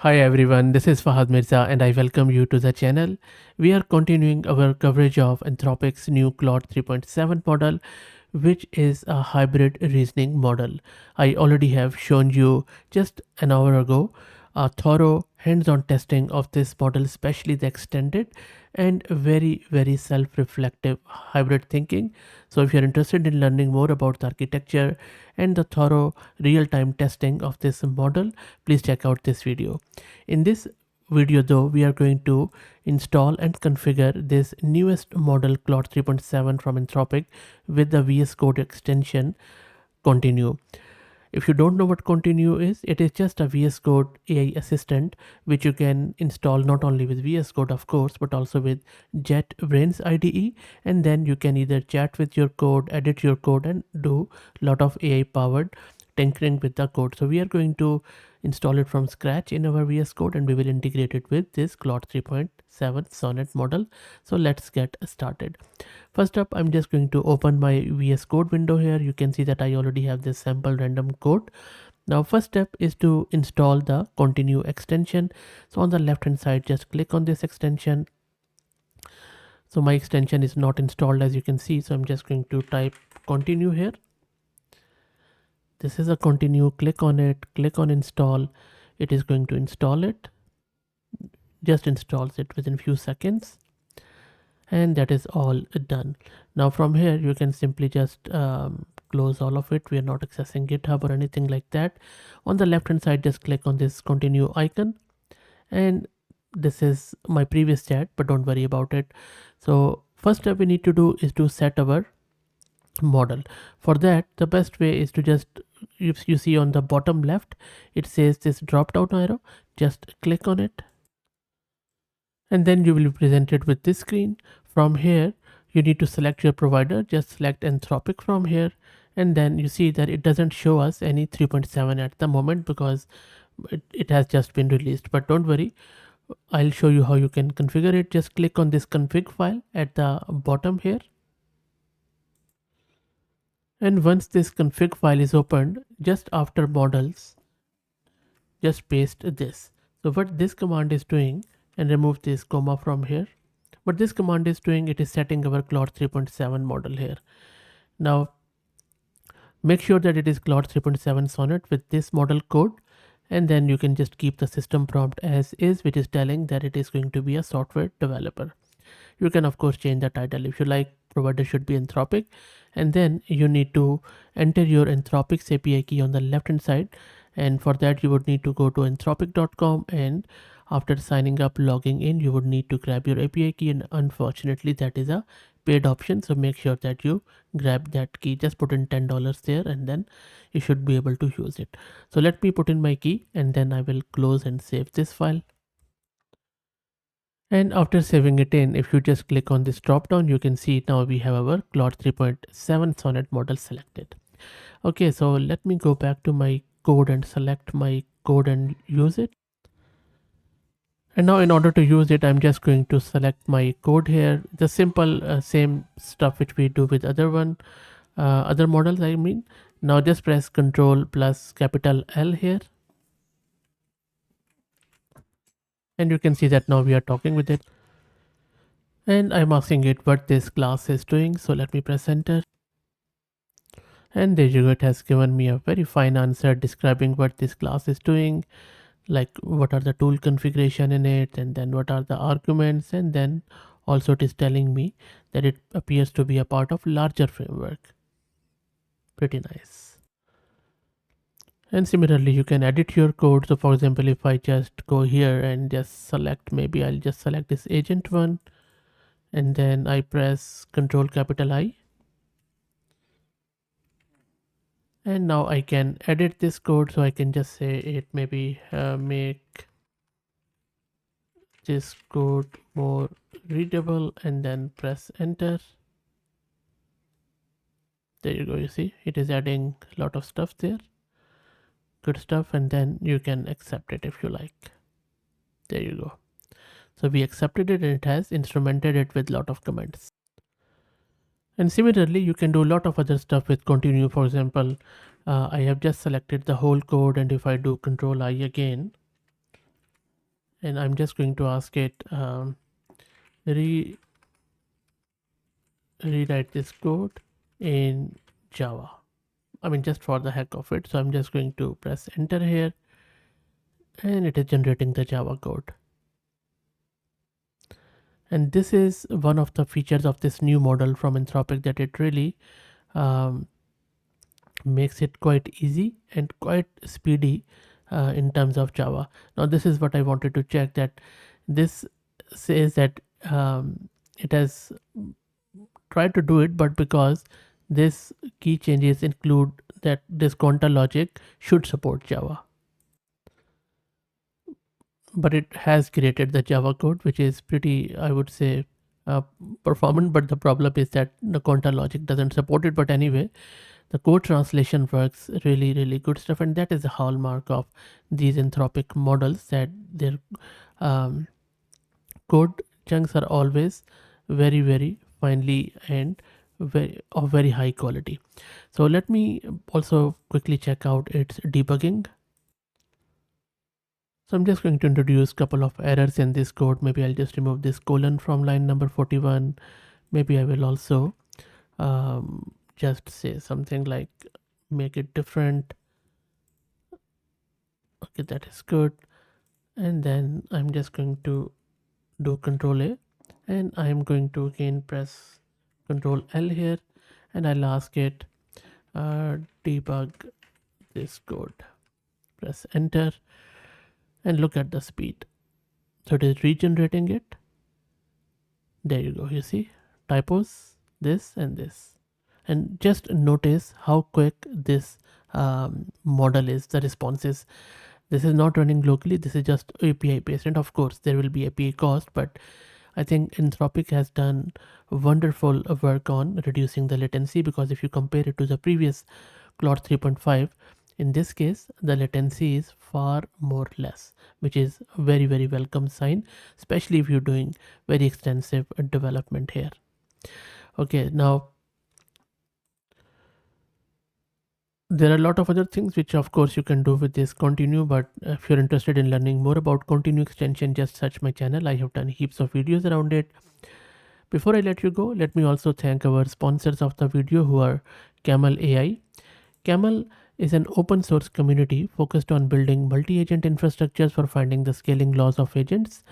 Hi everyone, this is Fahad Mirza and I welcome you to the channel. We are continuing our coverage of Anthropic's new Claude 3.7 model, which is a hybrid reasoning model. I already have shown you just an hour ago a thorough hands-on testing of this model, especially the extended and very self-reflective hybrid thinking. So if you're interested in learning more about the architecture and the thorough real-time testing of this model, please check out this video. In this video though, we are going to install and configure this newest model Claude 3.7 from Anthropic with the VS Code extension Continue. If you don't know what Continue is, it is just a VS Code AI assistant which you can install not only with VS Code of course, but also with JetBrains IDE, and then you can either chat with your code, edit your code, and do a lot of AI powered tinkering with the code. So we are going to install it from scratch in our VS Code and we will integrate it with this Claude 3.7 Sonnet model. So let's get started. First up, I'm just going to open my VS Code window here. You can see that I already have this sample random code. Now first step is to install the Continue extension. So on the left hand side, just click on this extension. So my extension is not installed as you can see. So I'm just going to type Continue here. This is a Continue, click on it, click on install. It is going to install it. Just installs it within few seconds. And that is all done. Now from here you can simply just close all of it. We are not accessing GitHub or anything like that. On the left hand side, just click on this continue icon, and this is my previous chat, but don't worry about it. So first step we need to do is to set our model. For that, the best way is to just, if you see on the bottom left, it says this drop down arrow, just click on it, and then you will be presented with this screen. From here you need to select your provider, just select Anthropic from here, and then you see that it doesn't show us any 3.7 at the moment because it has just been released. But don't worry, I'll show you how you can configure it. Just click on this config file at the bottom here, and once this config file is opened, just after models, just paste this. So what this command is doing, and remove this comma from here, what this command is doing, it is setting our Claude 3.7 model here. Now make sure that it is Claude 3.7 Sonnet with this model code, and then you can just keep the system prompt as is, which is telling that it is going to be a software developer. You can of course change the title if you like. Provider should be Anthropic, and then you need to enter your Anthropic's API key on the left hand side, and for that you would need to go to anthropic.com, and after signing up, logging in, you would need to grab your API key, and unfortunately that is a paid option, so make sure that you grab that key. Just put in $10 there and then you should be able to use it. So let me put in my key and then I will close and save this file. And after saving it in, if you just click on this drop down, you can see now we have our Claude 3.7 Sonnet model selected. Okay, so let me go back to my code and select my code and use it. And now in order to use it, I'm just going to select my code here. The simple same stuff which we do with other models, I mean. Now just press Ctrl plus capital L here. And you can see that now we are talking with it. And I'm asking it what this class is doing. So let me press enter. And there you go, it has given me a very fine answer describing what this class is doing, like what are the tool configuration in it, and then what are the arguments, and then also it is telling me that it appears to be a part of larger framework. Pretty nice. And similarly you can edit your code. So for example, if I just go here and just select, maybe I'll just select this agent one, and then I press Ctrl capital I, and now I can edit this code. So I can just say it maybe make this code more readable, and then press enter. There you go, you see it is adding a lot of stuff there, good stuff, and then you can accept it if you like. There you go. So we accepted it and it has instrumented it with a lot of comments. And similarly you can do a lot of other stuff with continue. For example, I have just selected the whole code, and if I do Control I again, and I'm just going to ask it re rewrite this code in Java. I mean, just for the heck of it. So I'm just going to press enter here, and it is generating the Java code. And this is one of the features of this new model from Anthropic, that it really um, makes it quite easy and quite speedy in terms of Java. Now this is what I wanted to check, that this says that it has tried to do it, but because this key changes include that this contour logic should support Java, but it has created the Java code, which is pretty, I would say, uh, performant. But the problem is that the contour logic doesn't support it. But anyway, the code translation works really good stuff, and that is the hallmark of these Anthropic models, that their um, code chunks are always very finely and of very high quality. So let me also quickly check out its debugging. So I'm just going to introduce a couple of errors in this code. Maybe I'll just remove this colon from line number 41. Maybe I will also just say something like make it different. Okay, that is good. And then I'm just going to do Control A, and I'm going to again press Control L here, and I'll ask it debug this code. Press enter, and look at the speed. So it is regenerating it. There you go. You see typos, this and this, and just notice how quick this model is. The responses. This is not running locally. This is just API based, and of course there will be API cost, but I think Anthropic has done wonderful work on reducing the latency, because if you compare it to the previous Claude 3.5, in this case the latency is far more less, which is a very welcome sign, especially if you're doing very extensive development here. Okay, now there are a lot of other things which of course you can do with this continue, but if you're interested in learning more about continue extension, just search my channel. I have done heaps of videos around it. Before I let you go, let me also thank our sponsors of the video, who are Camel AI. Camel is an open source community focused on building multi-agent infrastructures for finding the scaling laws of agents,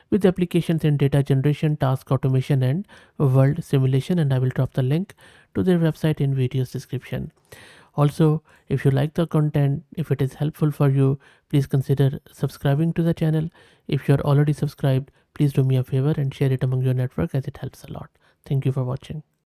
with applications in data generation, task automation, and world simulation. And I will drop the link to their website in video's description. Also, if you like the content, if it is helpful for you, please consider subscribing to the channel. If you're already subscribed, please do me a favor and share it among your network, as it helps a lot. Thank you for watching.